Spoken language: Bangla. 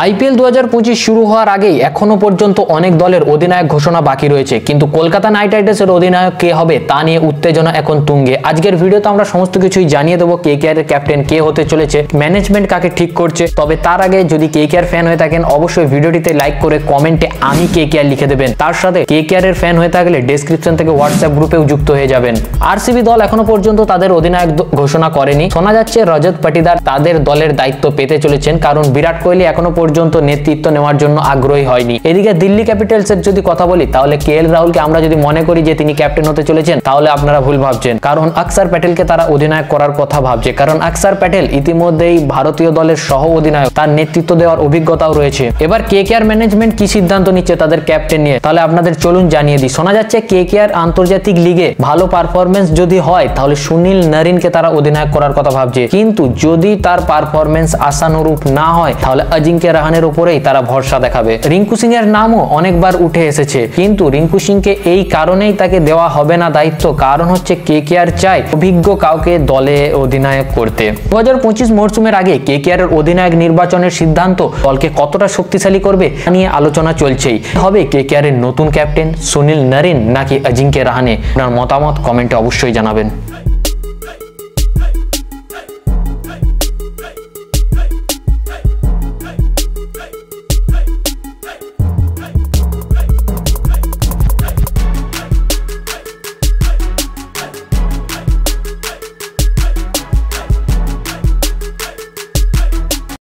আইপিএল 2025 শুরু হওয়ার আগেই এখনো পর্যন্ত অনেক দলের অধিনায়ক ঘোষণা বাকি রয়েছে, কিন্তু কলকাতা নাইট রাইডার্সের অধিনায়ক কে হবে তা নিয়ে উত্তেজনা এখন তুঙ্গে। আজকের ভিডিওতে আমরা সমস্ত কিছুই জানিয়ে দেবো। কেকেআর এর ক্যাপ্টেন কে হতে চলেছে, ম্যানেজমেন্ট কাকে ঠিক করছে। তবে তার আগে যদি কেকেআর ফ্যান হয়ে থাকেন অবশ্যই ভিডিওটিতে লাইক করে কমেন্টে আমি কেকেআর লিখে দেবেন। তার সাথে কেকেআর এর ফ্যান হয়ে থাকলে ডেসক্রিপশন থেকে হোয়াটসঅ্যাপ গ্রুপেও যুক্ত হয়ে যাবেন। আরসিবি দল এখনো পর্যন্ত তাদের অধিনায়ক ঘোষণা করেনি। শোনা যাচ্ছে রজত পাটিদার তাদের দলের দায়িত্ব পেতে চলেছেন, কারণ বিরাট কোহলি এখনো পর্যন্ত নেতৃত্ব নেওয়ার জন্য আগ্রহী হয়নি। এদিকে দিল্লি ক্যাপিটালস এর যদি কথা বলি, তাহলে কেএল রাহুলকে আমরা যদি মনে করি যে তিনি ক্যাপ্টেন হতে চলেছেন, তাহলে আপনারা ভুল ভাবছেন, কারণ অক্ষর প্যাটেলকে তারা অধিনায়ক করার কথা ভাবছে। কারণ অক্ষর প্যাটেল ইতিমধ্যেই ভারতীয় দলের সহ অধিনায়ক, তার নেতৃত্ব দেওয়ার অভিজ্ঞতাও রয়েছে। এবার কেকেআর ম্যানেজমেন্ট কি সিদ্ধান্ত নিচ্ছে তাদের ক্যাপ্টেন নিয়ে, তাহলে আপনাদের চলুন জানিয়ে দিই। শোনা যাচ্ছে কেকেআর আন্তর্জাতিক লিগে ভালো পারফরমেন্স যদি হয়, তাহলে সুনীল নারিনকে তারা অধিনায়ক করার কথা ভাবছে। কিন্তু যদি তার পারফরমেন্স আশানুরূপ না হয়, তাহলে অজিঙ্ক্য রাহানের উপরেই তারা ভরসা দেখাবে। রিঙ্কু সিং এর নামও অনেকবার উঠে এসেছে, কিন্তু রিঙ্কু সিংকে এই কারণেই তাকে দেওয়া হবে না দায়িত্ব, কারণ হচ্ছে কেকেআর চায় অভিজ্ঞ কাউকে দলে অধিনায়ক করতে। 2025 মরসুমের আগে কেকেআর এর অধিনায়ক নির্বাচনের সিদ্ধান্ত দলকে কতটা শক্তিশালী করবে তা নিয়ে আলোচনা চলছেই। হবে কেকেআর এর নতুন ক্যাপ্টেন সুনীল নারিন নাকি অজিঙ্ক্য রাহানে? আপনার মতামত কমেন্টে অবশ্যই জানাবেন।